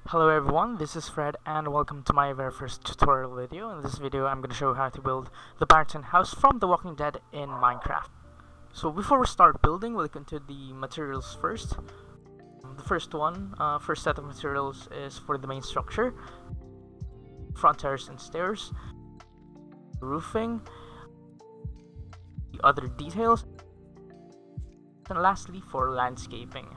Hello everyone, this is Fred and welcome to my very first tutorial video. In this video I'm going to show you how to build the Barrington House from The Walking Dead in Minecraft. So before we start building, we'll look into the materials first. The first set of materials is for the main structure, front terrace and stairs, roofing, the other details, and lastly for landscaping.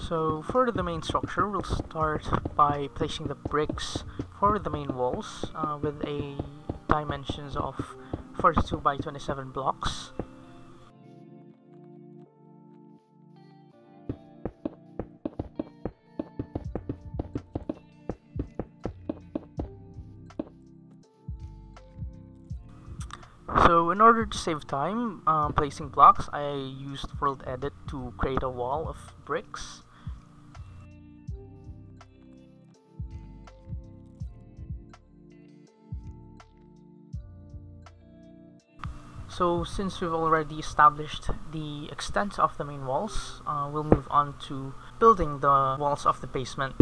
So for the main structure, we'll start by placing the bricks for the main walls with a dimensions of 42 by 27 blocks. So in order to save time placing blocks, I used World Edit to create a wall of bricks. So since we've already established the extent of the main walls, we'll move on to building the walls of the basement.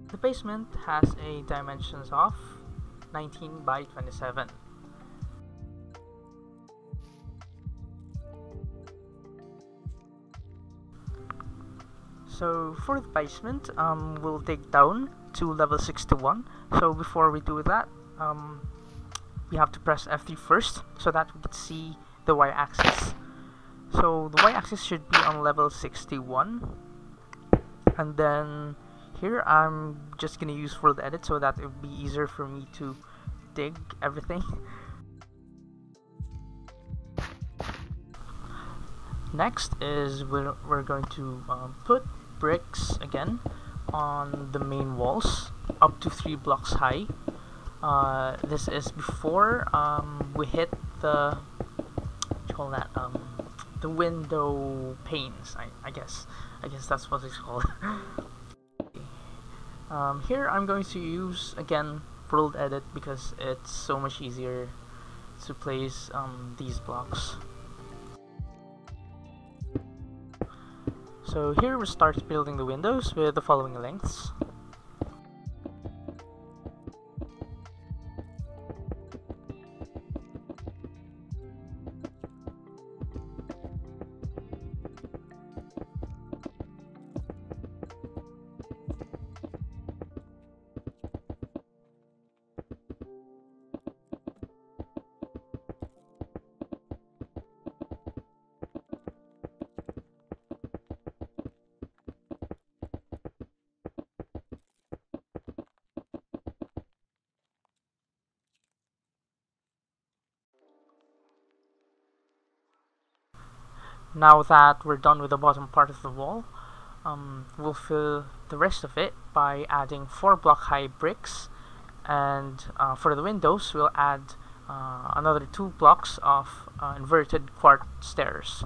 The basement has a dimensions of 19 by 27. So for the basement, we'll dig down to level 61. So before we do that, we have to press F3 first so that we can see the y-axis. So the y-axis should be on level 61, and then here I'm just gonna use World Edit so that it would be easier for me to dig everything. Next is we're going to put bricks again on the main walls up to 3 blocks high. This is before we hit the the window panes. I guess that's what it's called. Here I'm going to use again World Edit because it's so much easier to place these blocks. So here we start building the windows with the following lengths. Now that we're done with the bottom part of the wall, we'll fill the rest of it by adding 4 block high bricks, and for the windows we'll add another 2 blocks of inverted quartz stairs.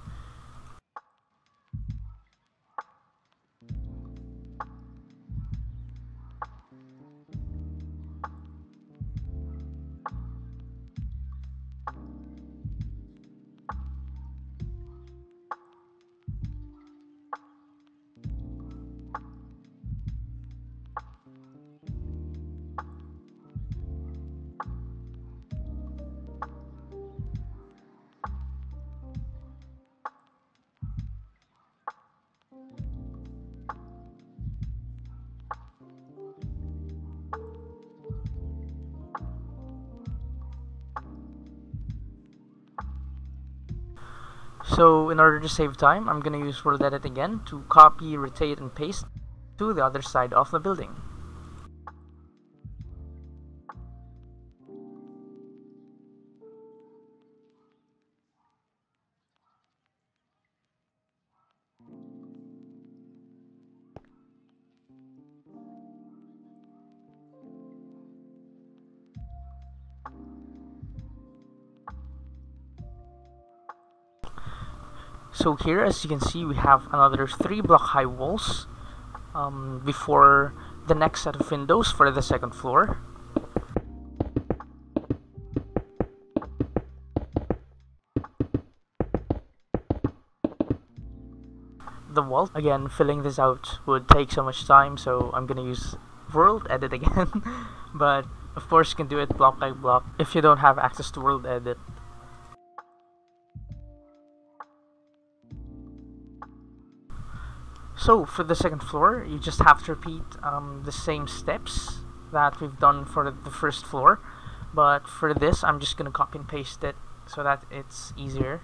So in order to save time, I'm gonna use World Edit again to copy, rotate, and paste to the other side of the building. So here, as you can see, we have another 3 block high walls before the next set of windows for the second floor. the wall. Again, filling this out would take so much time, so I'm gonna use world edit again. But of course you can do it block by block if you don't have access to world edit. So for the second floor, you just have to repeat the same steps that we've done for the first floor, but for this I'm just gonna copy and paste it so that it's easier.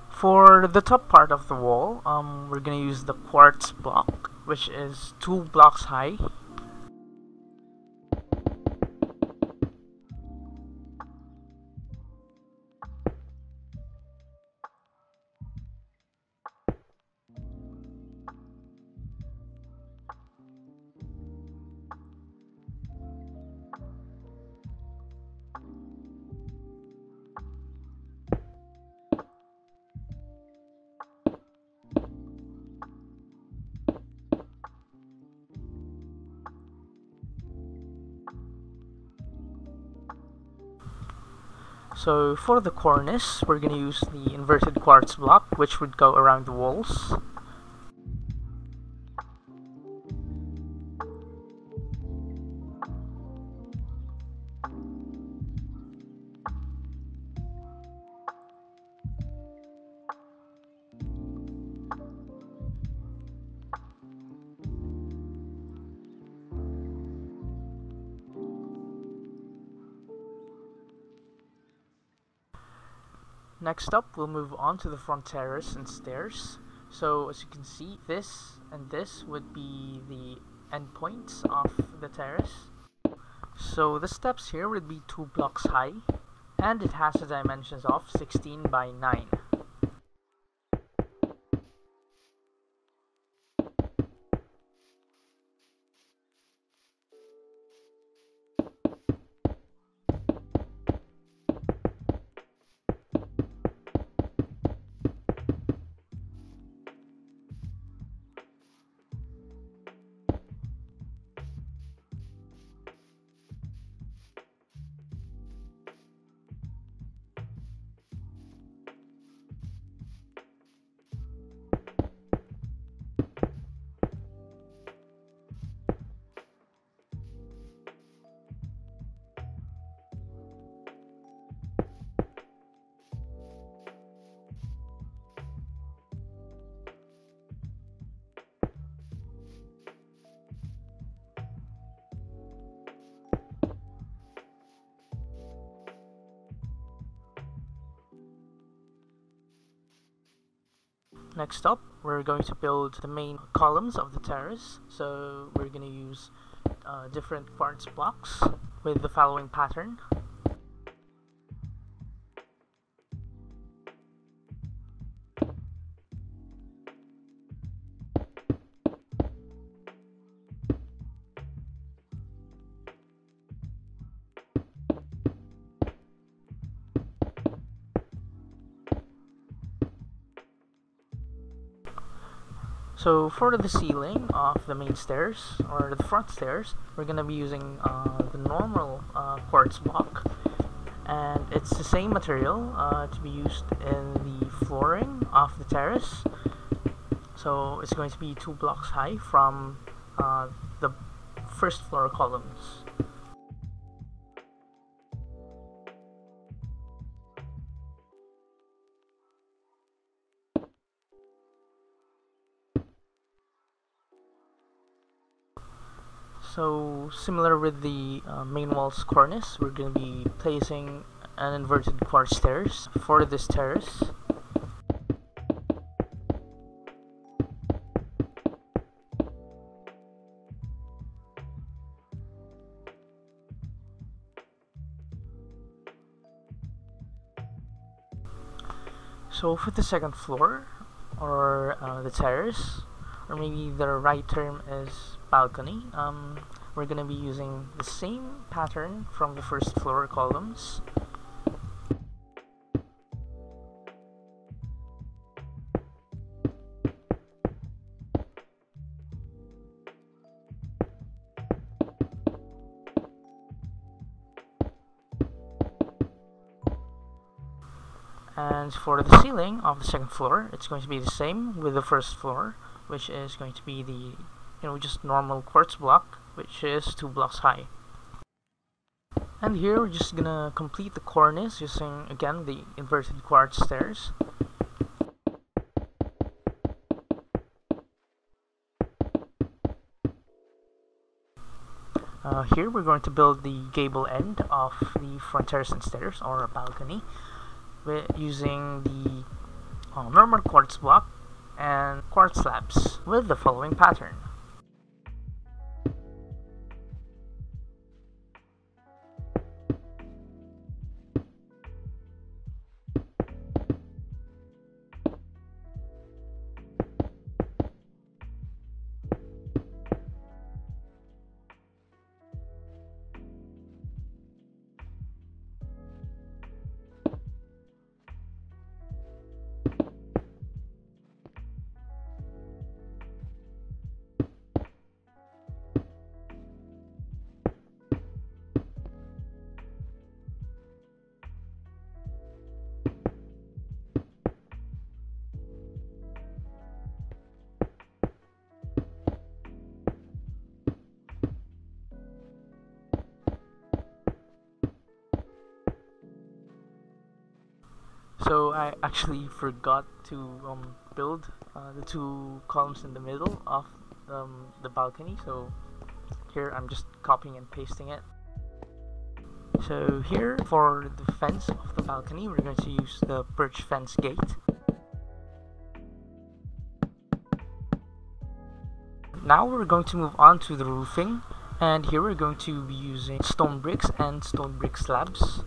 For the top part of the wall, we're gonna use the quartz block, which is 2 blocks high. So for the cornice, we're gonna use the inverted quartz block, which would go around the walls. Next up, we'll move on to the front terrace and stairs. So as you can see, this and this would be the endpoints of the terrace. So the steps here would be 2 blocks high, and it has the dimensions of 16 by 9. Next up, we're going to build the main columns of the terrace. So we're going to use different quartz blocks with the following pattern. So for the ceiling of the main stairs, or the front stairs, we're going to be using the normal quartz block, and it's the same material to be used in the flooring of the terrace. So it's going to be 2 blocks high from the first floor columns. So similar with the main wall's cornice, we're going to be placing an inverted quartz stairs for this terrace. So for the second floor, or the terrace, or maybe the right term is balcony, we're gonna be using the same pattern from the first floor columns. And for the ceiling of the second floor, it's going to be the same with the first floor, which is going to be the just normal quartz block, which is 2 blocks high. And here we're just gonna complete the cornice using again the inverted quartz stairs. Here we're going to build the gable end of the front terrace and stairs, or balcony, using the normal quartz block and quartz slabs with the following pattern. So I actually forgot to build the 2 columns in the middle of the balcony, so here I'm just copying and pasting it. So here for the fence of the balcony, we're going to use the birch fence gate. Now we're going to move on to the roofing, and here we're going to be using stone bricks and stone brick slabs.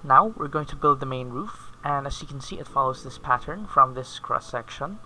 Now we're going to build the main roof, and as you can see, it follows this pattern from this cross section.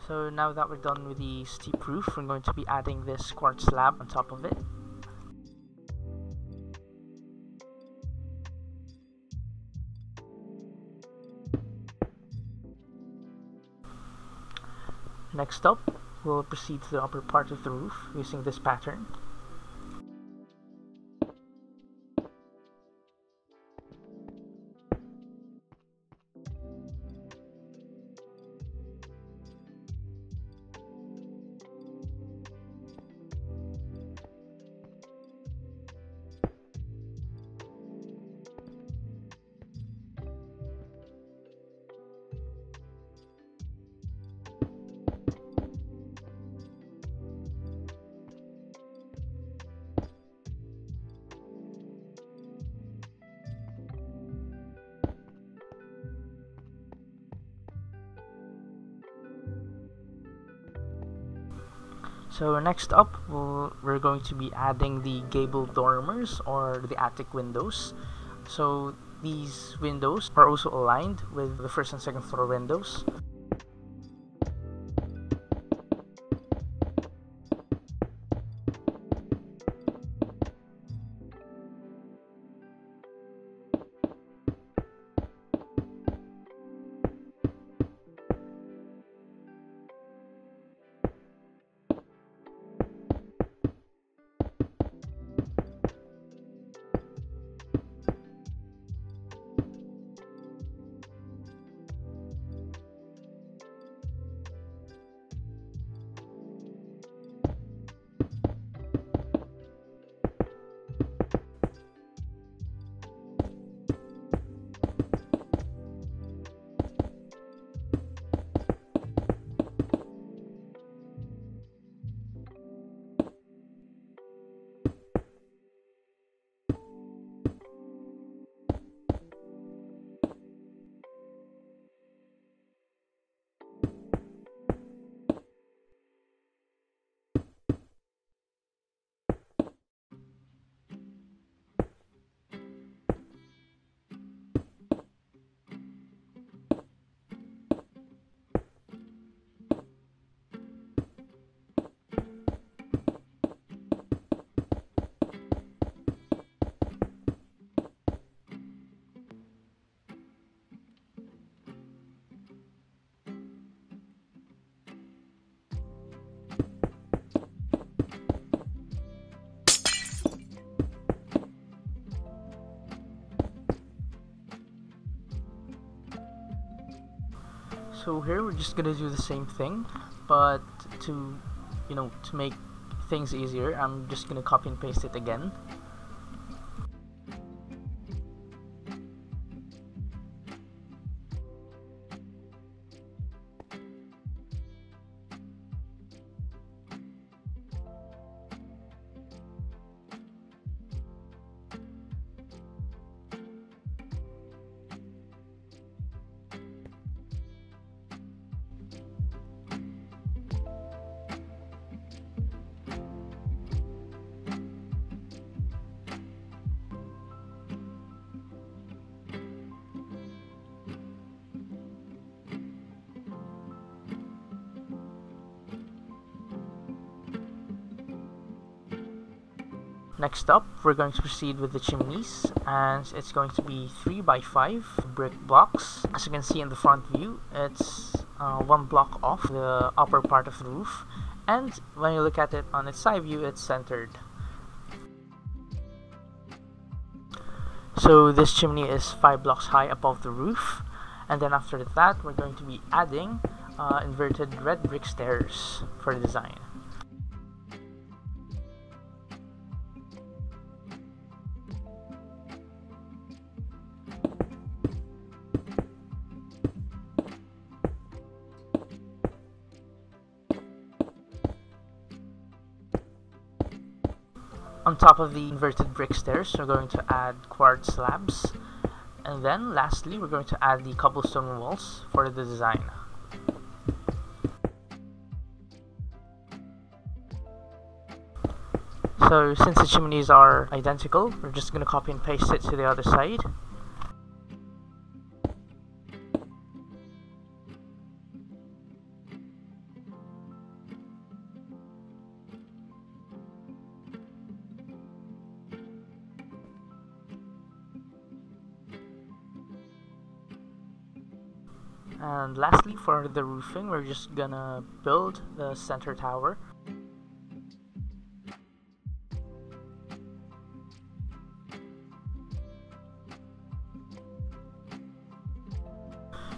So now that we're done with the steep roof, we're going to be adding this quartz slab on top of it. Next up, we'll proceed to the upper part of the roof using this pattern. So next up, we're going to be adding the gable dormers or the attic windows. So these windows are also aligned with the first and second floor windows. So here we're just gonna do the same thing, but to make things easier, I'm just gonna copy and paste it again. Next up, we're going to proceed with the chimneys, and it's going to be 3 by 5 brick blocks. As you can see in the front view, it's one block off the upper part of the roof, and when you look at it on its side view, it's centered. So this chimney is 5 blocks high above the roof, and then after that, we're going to be adding inverted red brick stairs for the design. On top of the inverted brick stairs, we're going to add quartz slabs, and then lastly we're going to add the cobblestone walls for the design. So since the chimneys are identical, we're just going to copy and paste it to the other side. And lastly, for the roofing, we're just gonna build the center tower.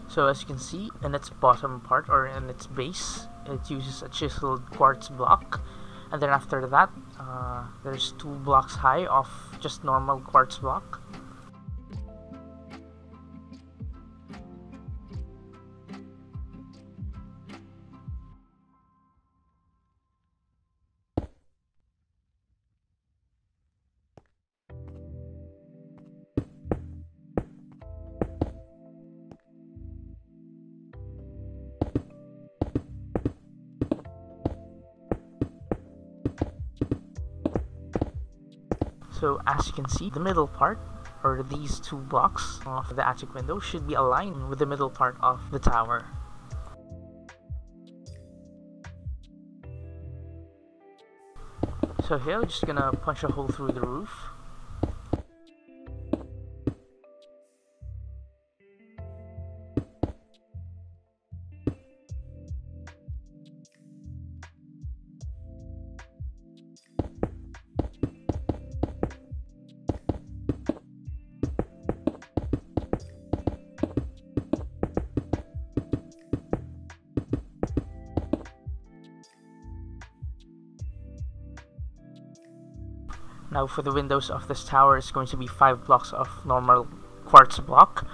So as you can see, in its bottom part, or in its base, it uses a chiseled quartz block, and then after that there's 2 blocks high of just normal quartz block. So as you can see, the middle part, or these 2 blocks of the attic window, should be aligned with the middle part of the tower. So here, we're just gonna punch a hole through the roof. Now for the windows of this tower, it's going to be 5 blocks of normal quartz block.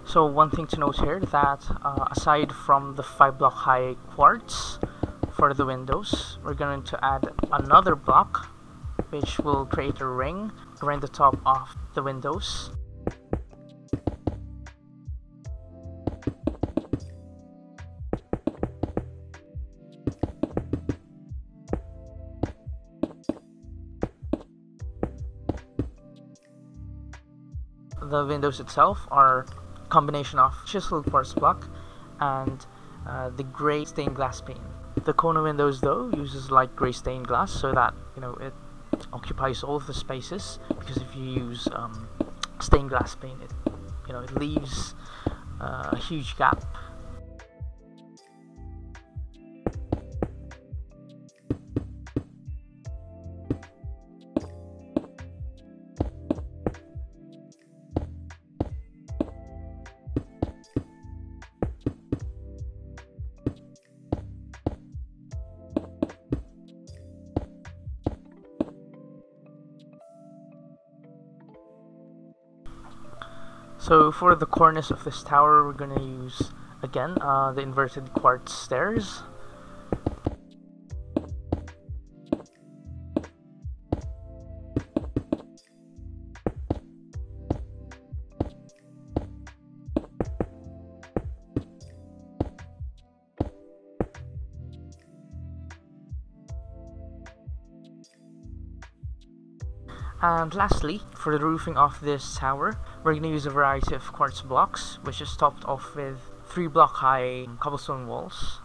So one thing to note here, that aside from the 5 block high quartz for the windows, we're going to add another block which will create a ring around the top of the windows. The windows itself are a combination of chiseled quartz block and the gray stained glass pane. The Kona windows though uses light gray stained glass so that it occupies all of the spaces, because if you use stained glass pane, it leaves a huge gap. So for the cornice of this tower, we're going to use, again, the inverted quartz stairs. And lastly, for the roofing of this tower, we're going to use a variety of quartz blocks, which is topped off with 3 block high cobblestone walls.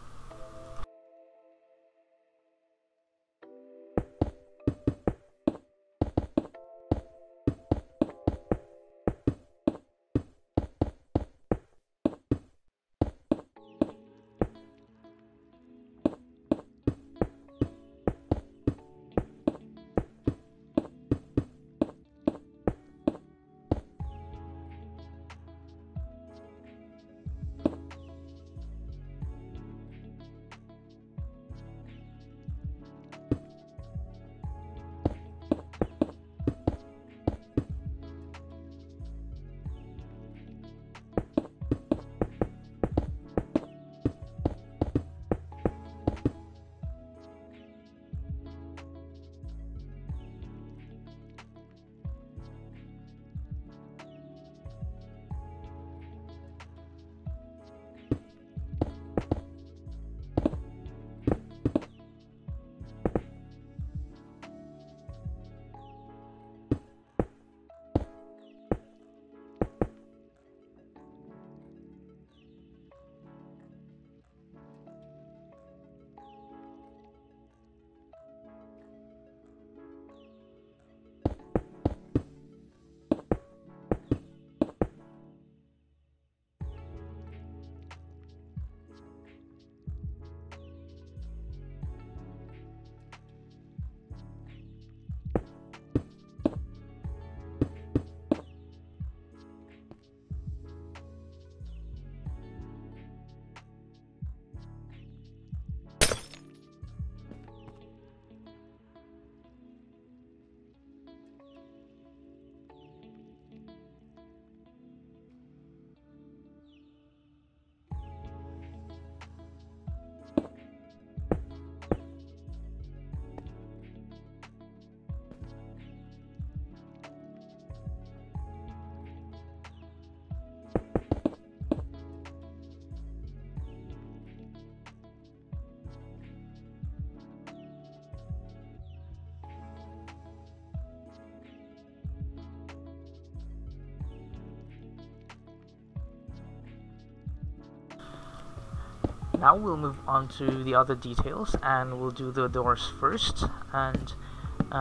Now we'll move on to the other details, and we'll do the doors first. And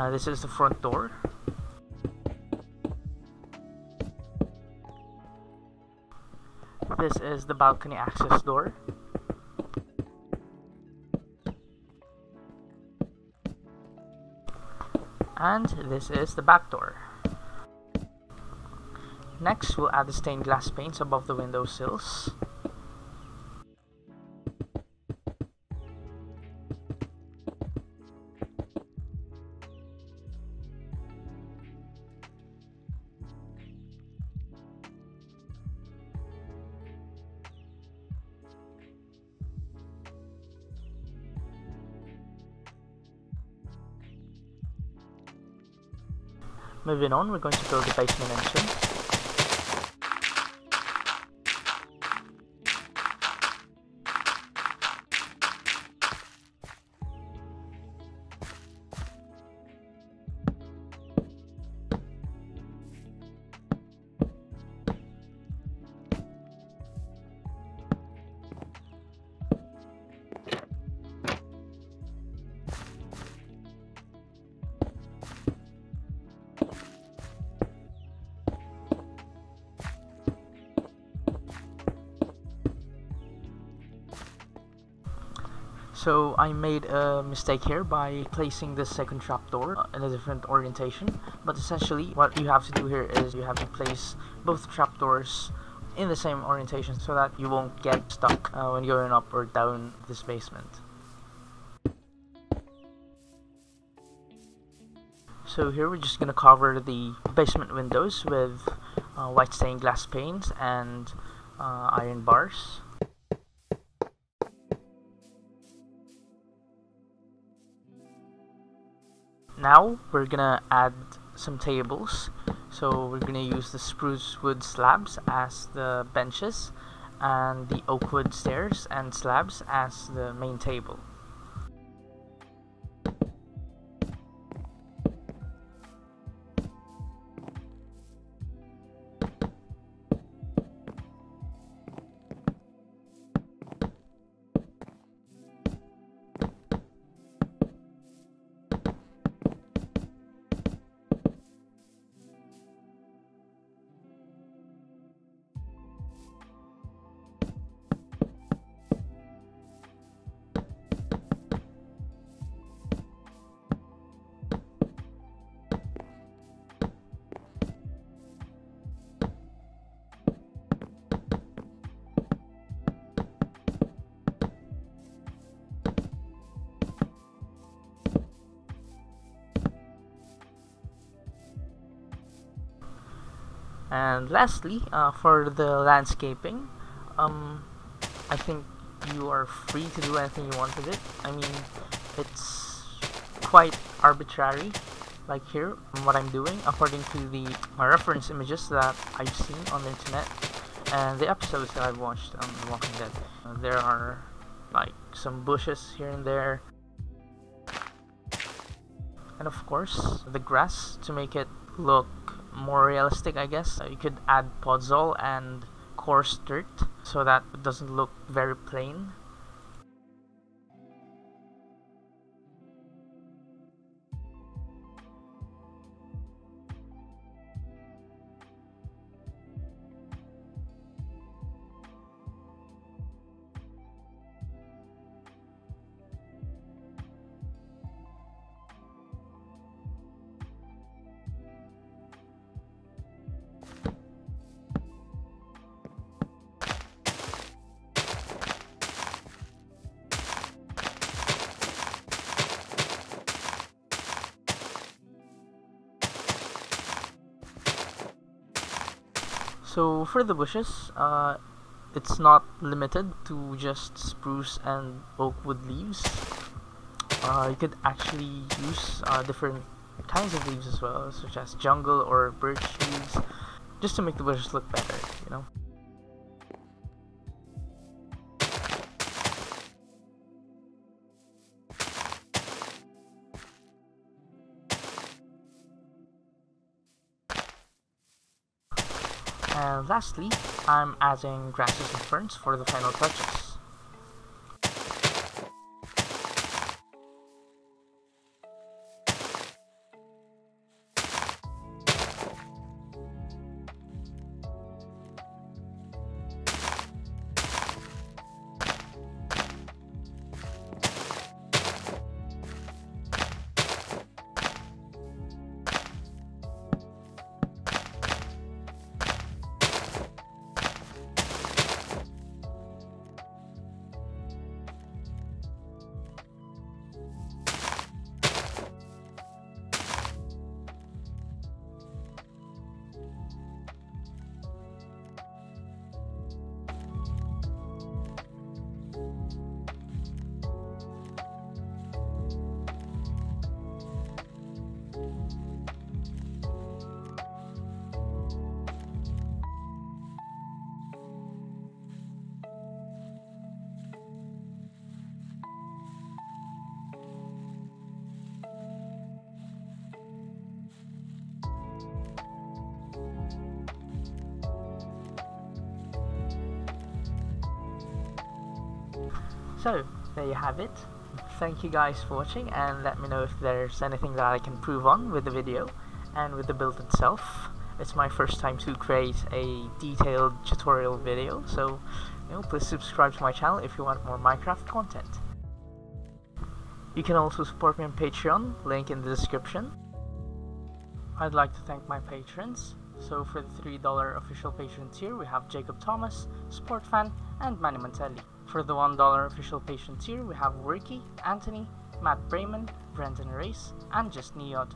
this is the front door. This is the balcony access door. And this is the back door. Next, we'll add the stained glass panes above the window sills. Moving on, we're going to build the basement entrance. So I made a mistake here by placing the second trapdoor in a different orientation, but essentially what you have to do here is you have to place both trapdoors in the same orientation so that you won't get stuck when going up or down this basement. So here we're just gonna cover the basement windows with white stained glass panes and iron bars. Now we're gonna add some tables. So we're gonna use the spruce wood slabs as the benches and the oak wood stairs and slabs as the main table. And lastly, for the landscaping, I think you are free to do anything you want with it. I mean, it's quite arbitrary, like here, what I'm doing, according to the reference images that I've seen on the internet and the episodes that I've watched on The Walking Dead. There are like some bushes here and there, and of course the grass to make it look more realistic, I guess. You could add podzol and coarse dirt so that it doesn't look very plain. So for the bushes, it's not limited to just spruce and oak wood leaves. You could actually use different kinds of leaves as well, such as jungle or birch leaves, just to make the bushes look better, you know. And lastly, I'm adding grasses and ferns for the final touches. So, there you have it. Thank you guys for watching, and let me know if there's anything that I can improve on with the video and with the build itself. It's my first time to create a detailed tutorial video, so please subscribe to my channel if you want more Minecraft content. You can also support me on Patreon, link in the description. I'd like to thank my patrons. So for the $3 official patron tier, we have Jacob Thomas, Sportfan, and Manny Montelli. For the $1 official patron tier, we have Worki, Anthony, Matt Brayman, Brendan Reiss, and Just Neod.